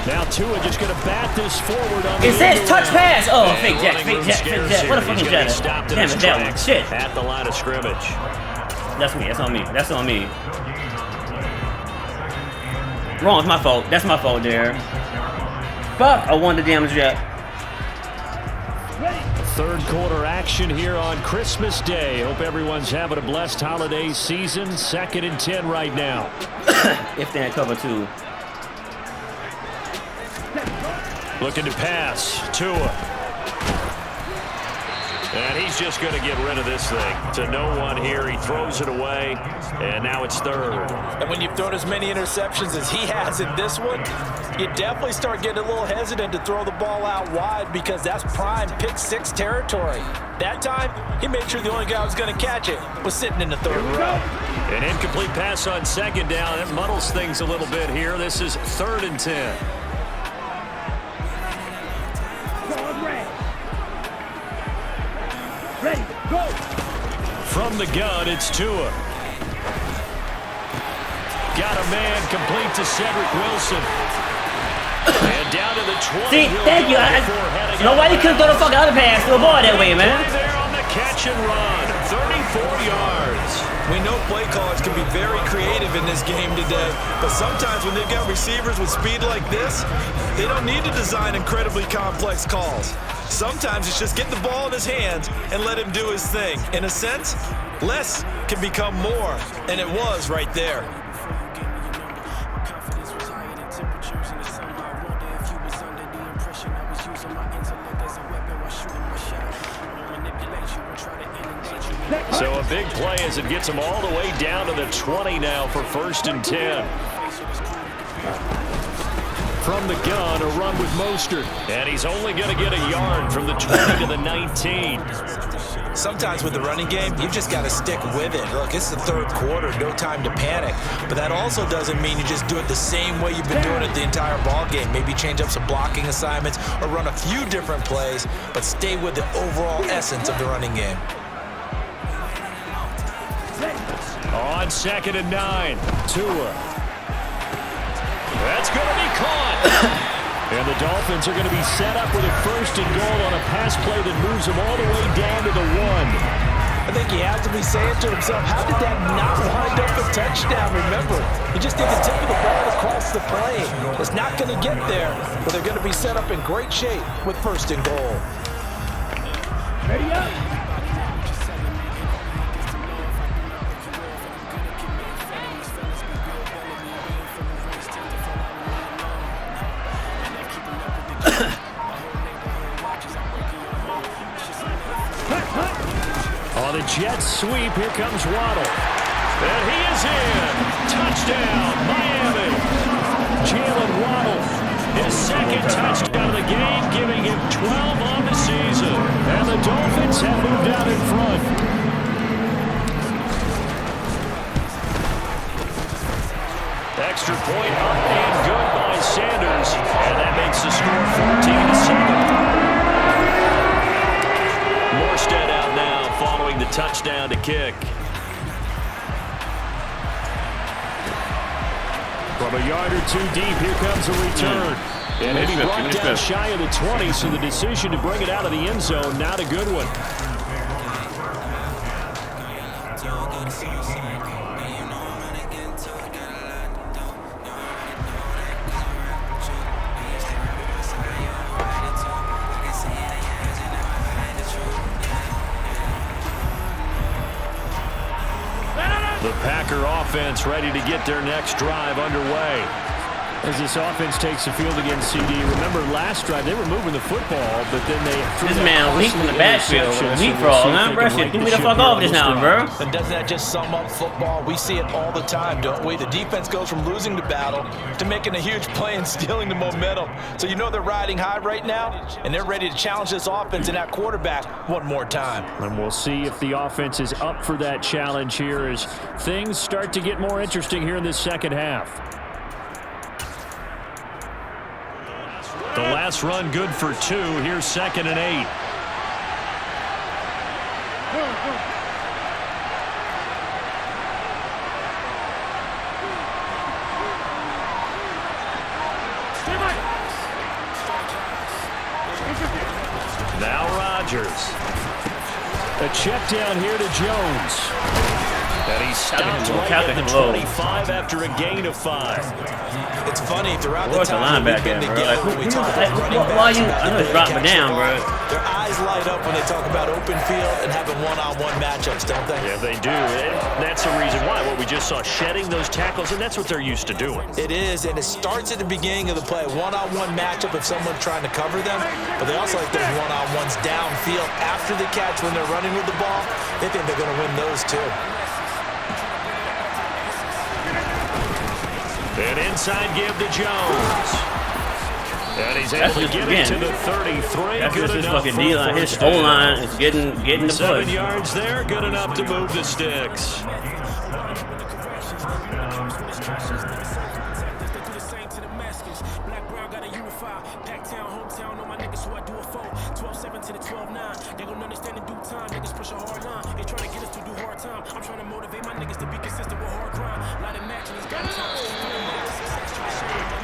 Now Tua just going to bat this forward on the It says touch pass. Oh, fake jet. What a fucking jet. Damn it, that one. Shit. At the line of scrimmage. That's me. That's on me. That's on me. Wrong. It's my fault. That's my fault there. Fuck. I won the damn jet. 3rd quarter action here on Christmas Day. Hope everyone's having a blessed holiday season. 2nd and 10 right now. If they had cover 2. Looking to pass, Tua. And he's just going to get rid of this thing. To no one here, he throws it away, and now it's 3rd. And when you've thrown as many interceptions as he has in this one, you definitely start getting a little hesitant to throw the ball out wide because that's prime pick 6 territory. That time, he made sure the only guy who was going to catch it was sitting in the 3rd row. An incomplete pass on 2nd down. It muddles things a little bit here. This is 3rd and 10. Ready, go! From the gun, it's Tua. Got a man complete to Cedric Wilson. And down to the 20. See, thank you. Nobody couldn't throw the fucking other pass to a ball that way, man. There on the catch and run. 34 yards. We know play callers can be very creative in this game today, but sometimes when they've got receivers with speed like this, they don't need to design incredibly complex calls. Sometimes it's just get the ball in his hands and let him do his thing. In a sense, less can become more, and it was right there. So a big play as it gets him all the way down to the 20 now for 1st and 10. From the gun, a run with Mostert. And he's only going to get a yard from the 20 to the 19. Sometimes with the running game, you just got to stick with it. Look, it's the 3rd quarter, no time to panic. But that also doesn't mean you just do it the same way you've been doing it the entire ball game. Maybe change up some blocking assignments or run a few different plays, but stay with the overall essence of the running game. On 2nd and 9, Tua. That's going to be caught. And the Dolphins are going to be set up with a 1st and goal on a pass play that moves them all the way down to the 1. I think he has to be saying to himself, how did that not wind up a touchdown? Remember, he just did the tip of the ball across the plane. It's not going to get there, but they're going to be set up in great shape with 1st and goal. Ready up! On the jet sweep, here comes Waddle. And he is in. Touchdown, Miami. Jalen Waddle, his 2nd touchdown of the game, giving him 12 on the season. And the Dolphins have moved out in front. Extra point up and good by Sanders. And that makes the score 14-7. Morstead out now following the touchdown to kick. From a yard or 2 deep, here comes a return. And he brought down shy of the 20, so the decision to bring it out of the end zone, not a good one. offense ready to get their next drive underway. As this offense takes the field against CD, remember last drive they were moving the football, but then they this man leaped in the backfield with a leapfrog, man, bro. Shit, get me the fuck off this now, bro. And doesn't that just sum up football? We see it all the time, don't we? The defense goes from losing the battle to making a huge play and stealing the momentum. So you know they're riding high right now, and they're ready to challenge this offense and that quarterback one more time. And we'll see if the offense is up for that challenge here as things start to get more interesting here in this second half. The last run good for 2. Here's 2nd and 8. Now Rodgers. A check down here to Jones. And he's stopped right at the 25 after a gain of 5. It's funny, throughout the time we've been together, we talk about running backs. I know it's dropping down, bro. Their eyes light up when they talk about open field and having one-on-one matchups, don't they? Yeah, they do. And that's the reason why. What we just saw, shedding those tackles, and that's what they're used to doing. It is, and it starts at the beginning of the play. One-on-one matchup if someone's trying to cover them, but they also like those one-on-ones downfield after the catch when they're running with the ball. They think they're going to win those too. An inside give to Jones. And he's able to get it to the 33. That's just his fucking D-line. His O-line is getting the push. 7 yards there, good enough to move the sticks.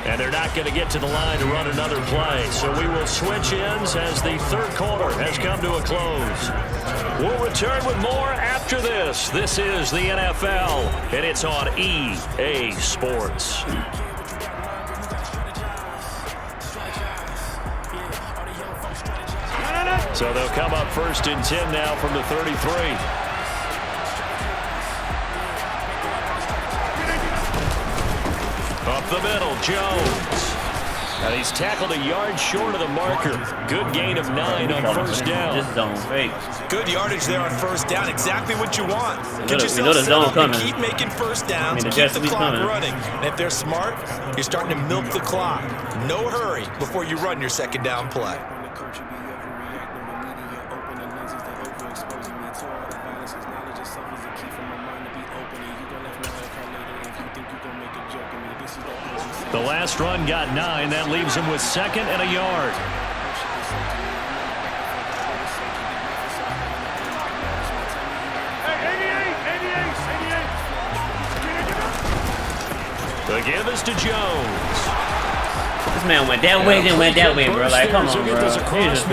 And they're not going to get to the line to run another play. So we will switch ends as the third quarter has come to a close. We'll return with more after this. This is the NFL, and it's on EA Sports. So they'll come up 1st and 10 now from the 33. Up the middle, Jones. And he's tackled a yard short of the marker. Good gain of 9 on 1st down. This zone fake. Good yardage there on 1st down. Exactly what you want. Get We know the zone coming. Keep making 1st downs. Keep the clock running. And if they're smart, you're starting to milk the clock. No hurry before you run your 2nd down play. The last run got 9. That leaves him with 2nd and a yard. The give is to Jones. This man went that way, then went that way, bro. Like, come on, bro. Jesus Christ,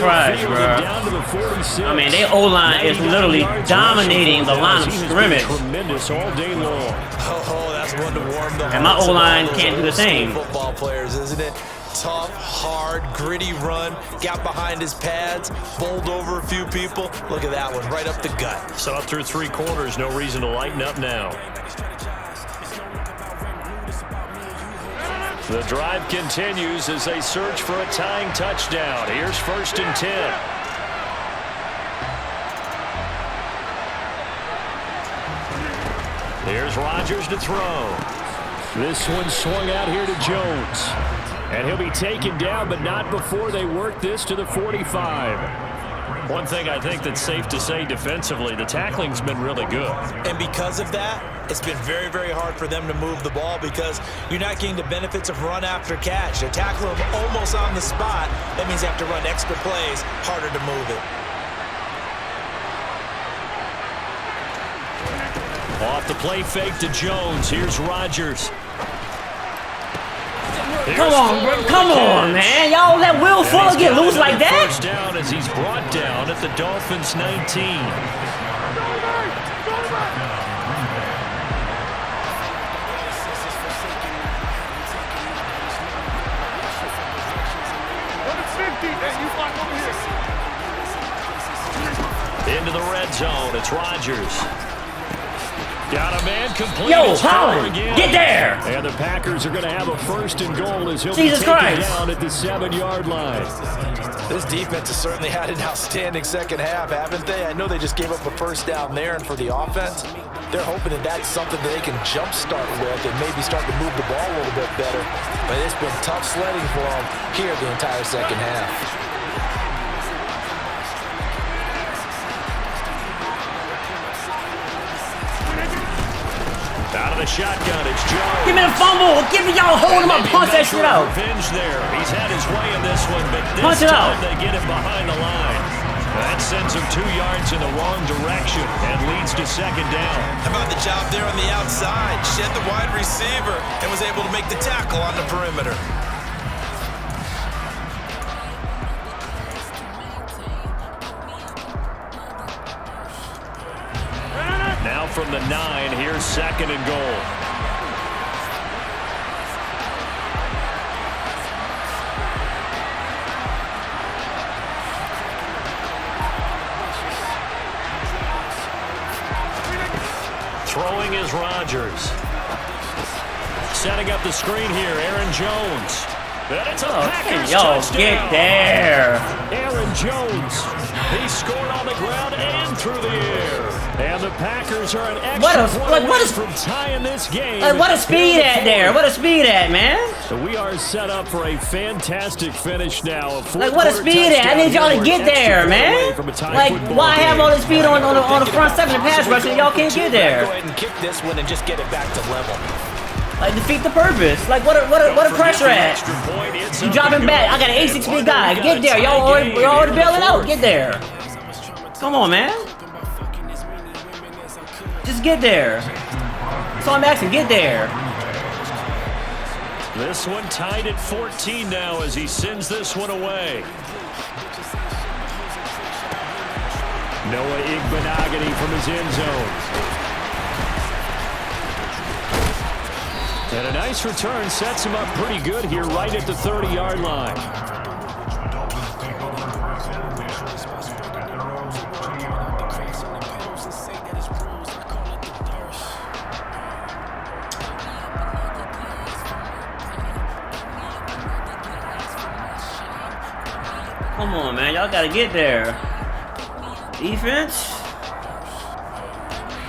bro. I mean, their O-line is literally dominating the line of scrimmage. Tremendous all day long. Oh, that's one to warm the hearts. And my O-line can't do the same. Football players, isn't it? Tough, hard, gritty run. Got behind his pads, bowled over a few people. Look at that one, right up the gut. Saw it through 3 quarters. No reason to lighten up now. The drive continues as they search for a tying touchdown. Here's 1st and 10. Here's Rodgers to throw. This one swung out here to Jones. And he'll be taken down, but not before they work this to the 45. One thing I think that's safe to say defensively, the tackling's been really good. And because of that, it's been very, very hard for them to move the ball because you're not getting the benefits of run after catch. They tackle them almost on the spot. That means they have to run extra plays, harder to move it. Off the play fake to Jones. Here's Rodgers. Come on, bro. Come on, man. Y'all let Will Fuller get loose like that? 1st down as he's brought down at the Dolphins 19. Into the red zone. It's Rodgers. Got a man complete. Yo, Holland, get there! And the Packers are going to have a 1st and goal as he'll Jesus be taken Christ. down at the 7-yard line. This defense has certainly had an outstanding second half, haven't they? I know they just gave up a 1st down there, and for the offense, they're hoping that that's something that they can jumpstart with and maybe start to move the ball a little bit better. But it's been tough sledding for them here the entire second half. Out of the shotgun, it's Jones. Give me the fumble. Give me y'all hold him up. Punch that shit out. Revenge there. He's had his way in this one, but Punch this it time out. they get him behind the line. That sends him 2 yards in the wrong direction and leads to 2nd down. How about the job there on the outside? Shed the wide receiver and was able to make the tackle on the perimeter. Now from the 9, here's 2nd and goal. Throwing is Rodgers. Setting up the screen here, Aaron Jones. And it's a Packers touchdown. Get there. Aaron Jones. He scored on the ground and through the air. And the Packers are an extra point away from tying this game. What a speed at there. What a speed at, man. So we are set up for a fantastic finish now. What a speed at. I need y'all to get there, man. Like, why have all this speed on the front 7 and pass rush and y'all can't get there? Go ahead and kick this one and just get it back to level. Like, defeat the purpose. Like, what a pressure at. You dropping back. I got an 8-6 speed guy. Get there. Y'all already bailing out. Get there. Come on, man. Just get there. That's all I'm asking. Get there. This one tied at 14 now as he sends this one away. Noah Igbenogany from his end zone. And a nice return sets him up pretty good here right at the 30-yard line. Come on, man. Y'all got to get there. Defense.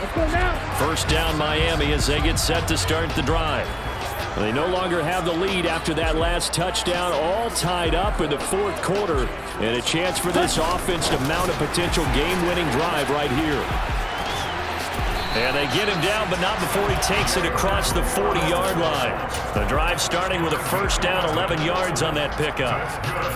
Let's go now. 1st down Miami as they get set to start the drive. They no longer have the lead after that last touchdown, all tied up in the 4th quarter, and a chance for this offense to mount a potential game-winning drive right here. And they get him down, but not before he takes it across the 40-yard line. The drive starting with a 1st down, 11 yards on that pickup.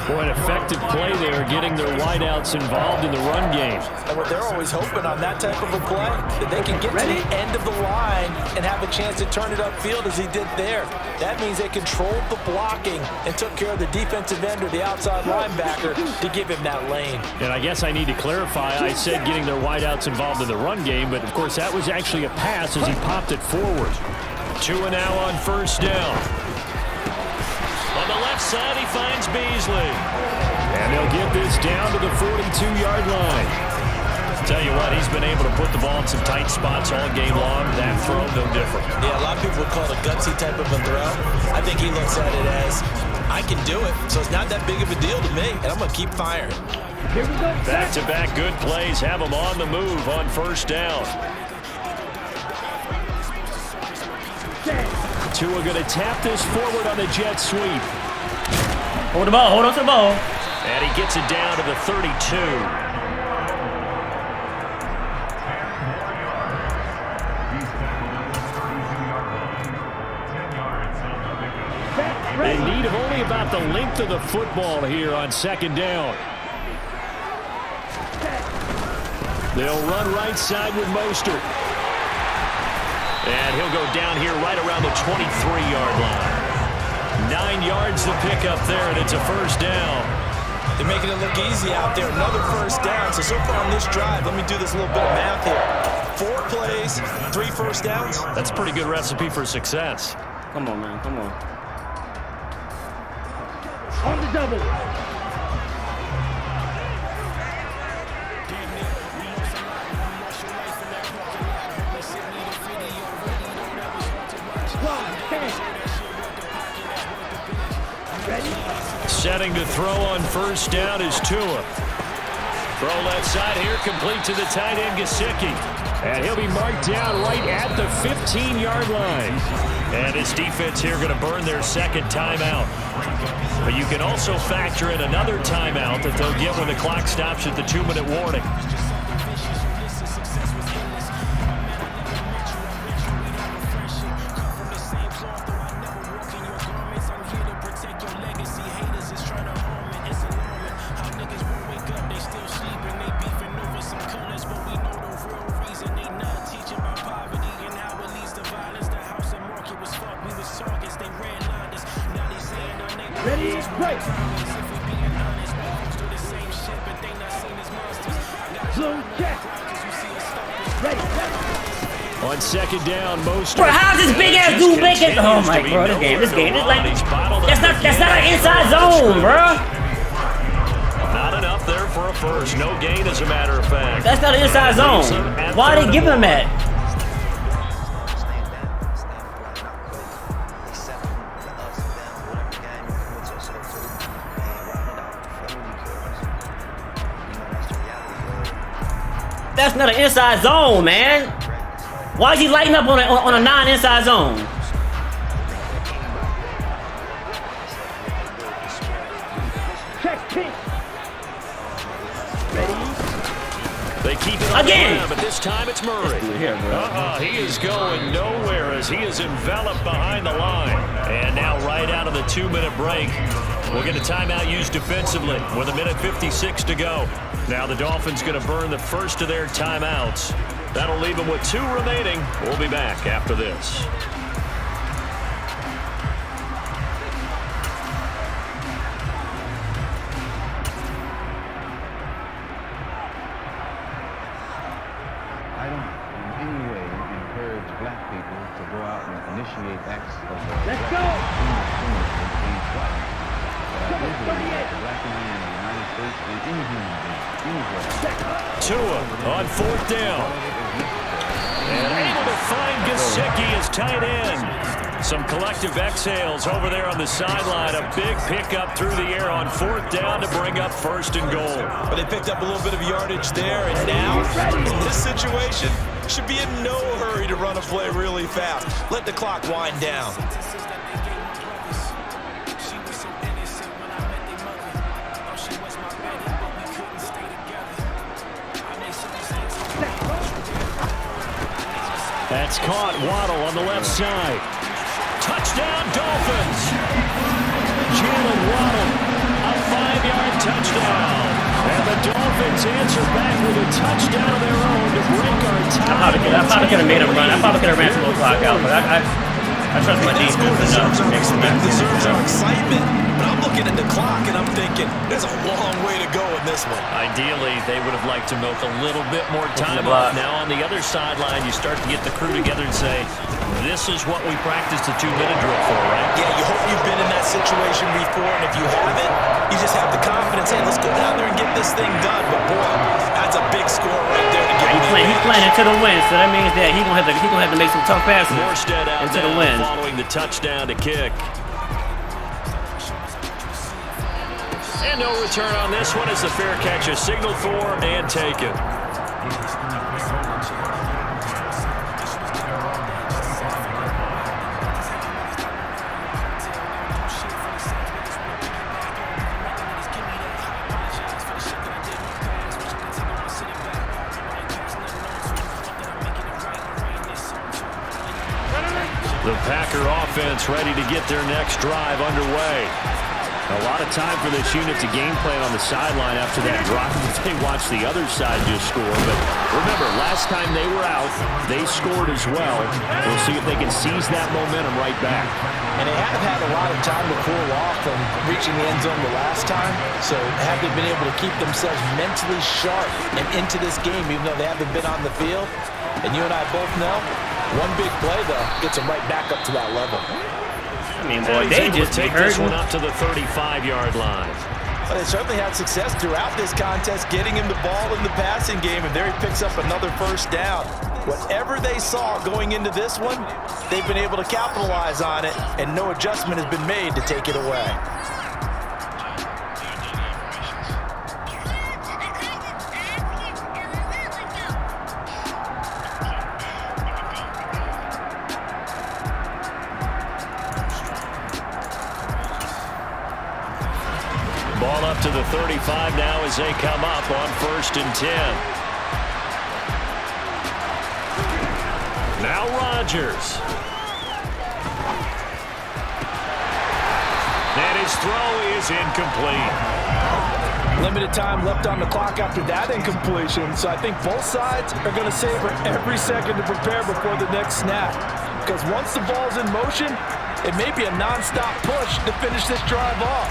Boy, an effective play there, getting their wideouts involved in the run game. And what they're always hoping on that type of a play, that they can get to the end of the line and have a chance to turn it upfield as he did there. That means they controlled the blocking and took care of the defensive end or the outside linebacker to give him that lane. And I guess I need to clarify, I said getting their wideouts involved in the run game, but of course that was actually a pass as he popped it forward. 2 now on 1st down. On the left side, he finds Beasley. And they'll get this down to the 42-yard line. Tell you what, he's been able to put the ball in some tight spots all game long. That throw, no different. Yeah, a lot of people would call it a gutsy type of a throw. I think he looks at it as, I can do it, so it's not that big of a deal to me, and I'm going to keep firing. Here we go. Back-to-back good plays have him on the move on 1st down. Tua going to tap this forward on the jet sweep. Hold the ball. Hold on to the ball. And he gets it down to the 32. In need of only about the length of the football here on 2nd down. They'll run right side with Mostert. And he'll go down here right around the 23-yard line. 9 yards to pick up there, and it's a 1st down. They're making it look easy out there. Another 1st down. So far on this drive, let me do this little bit of math here. 4 plays, 3 1st downs. That's a pretty good recipe for success. Come on, man. Come on. On the double. Setting to throw on first down is Tua. Throw left side here, complete to the tight end, Gesicki. And he'll be marked down right at the 15-yard line. And his defense here going to burn their second timeout. But you can also factor in another timeout that they'll get when the clock stops at the 2-minute warning. Ready, break. Zone check. Ready, On second down, most. Bro, how's this big ass dude making? Oh my, bro, this game is like that's not an inside zone, bro. Not enough there for a first. No gain, as a matter of fact. That's not an inside zone. Why are they giving him that? That's not an inside zone, man. Why is he lighting up on a non-inside zone? check, pitch. Ready. They keep it again, but this time it's Murray. He is going nowhere as he is enveloped behind the line. And now right out of the 2-minute break, we'll get a timeout used defensively with 1:56 to go. Now the Dolphins going to burn the first of their timeouts. That'll leave them with 2 remaining. We'll be back after this. I don't in any way encourage black people to go out and initiate acts of Let's go. Black man in the United States and any human being, anywhere. Tua on 4th down. And able to find Gesicki as tight end. Some collective exhales over there on the sideline. A big pickup through the air on 4th down to bring up 1st and goal. But they picked up a little bit of yardage there, and now, in this situation, should be in no hurry to run a play really fast. Let the clock wind down. That's caught. Waddle on the left side. Touchdown, Dolphins. Jalen Waddle, a 5-yard touchdown. And the Dolphins answer back with a touchdown of their own to break our tie. I probably could have made him run. I probably could have ran some little clock out, but I trust my defense enough to make some deserves our excitement. But I'm looking at the clock and I'm thinking, there's a long way to go in this one. Ideally, they would have liked to milk a little bit more time off. Now on the other sideline, you start to get the crew together and say, this is what we practiced the 2-minute drill for, right? Yeah, you hope you've been in that situation before, and if you haven't, you just have the confidence, hey, let's go down there and get this thing done. But boy, that's a big score right there to get He's playing into the win, so that means that he's gonna have to make some tough passes into the win. Following the touchdown to kick. And no return on this one as the fair catch is signaled for and taken. The Packer offense ready to get their next drive underway. A lot of time for this unit to game plan on the sideline after that drive. They watched the other side just score. But remember, last time they were out, they scored as well. We'll see if they can seize that momentum right back. And they have had a lot of time to cool off from reaching the end zone the last time. So have they been able to keep themselves mentally sharp and into this game, even though they haven't been on the field? And you and I both know, one big play, though, gets them right back up to that level. I mean, boy, they just take this one up to the 35-yard line. Well, they certainly had success throughout this contest, getting him the ball in the passing game, and there he picks up another first down. Whatever they saw going into this one, they've been able to capitalize on it, and no adjustment has been made to take it away. Ball up to the 35 now as they come up on 1st and 10. Now Rodgers. And his throw is incomplete. Limited time left on the clock after that incompletion, so I think both sides are going to savor every second to prepare before the next snap. Because once the ball's in motion, it may be a non-stop push to finish this drive off.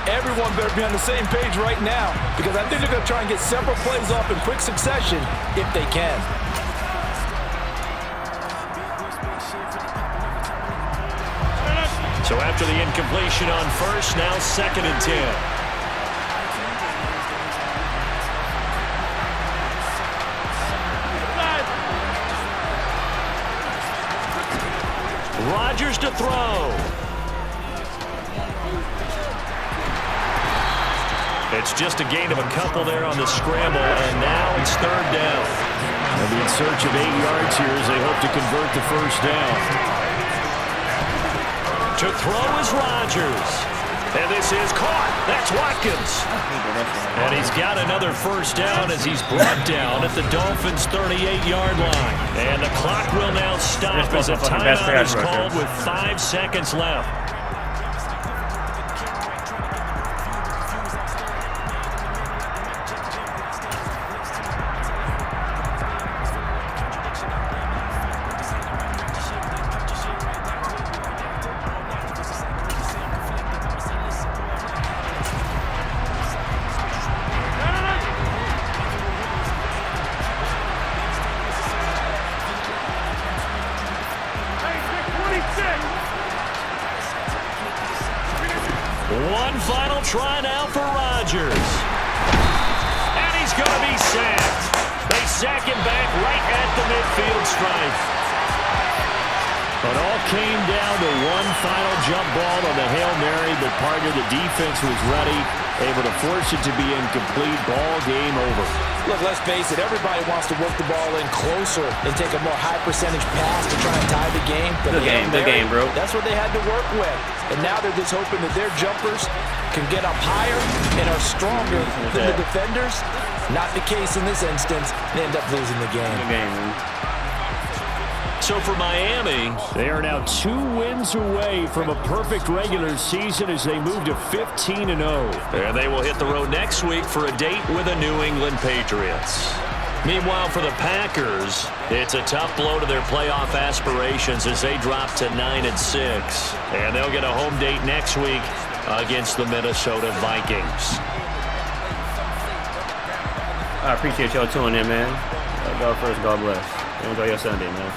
Everyone better be on the same page right now, because I think they're going to try and get several plays off in quick succession if they can. So after the incompletion on 1st, now 2nd and 10. Rodgers to throw. It's just a gain of a couple there on the scramble, and now it's 3rd down. They'll be in search of 8 yards here as they hope to convert the 1st down. To throw is Rodgers. And this is caught. That's Watkins. And he's got another 1st down as he's brought down at the Dolphins' 38-yard line. And the clock will now stop as a timeout is called with 5 seconds left. One final try now for Rodgers. And he's going to be sacked. They sack him back right at the midfield stripe. It all came down to one final jump ball on the Hail Mary, but partner, the defense was ready, able to force it to be incomplete. Ball game over. Look, let's face it, everybody wants to work the ball in closer and take a more high percentage pass to try and tie the game. But Good game, bro. That's what they had to work with. And now they're just hoping that their jumpers can get up higher and are stronger than the defenders. Not the case in this instance. They end up losing the game. Good game, man. So for Miami, they are now 2 wins away from a perfect regular season as they move to 15-0. And they will hit the road next week for a date with the New England Patriots. Meanwhile, for the Packers, it's a tough blow to their playoff aspirations as they drop to 9-6. And they'll get a home date next week against the Minnesota Vikings. I appreciate y'all tuning in, man. God first, God bless. Enjoy your Sunday, man.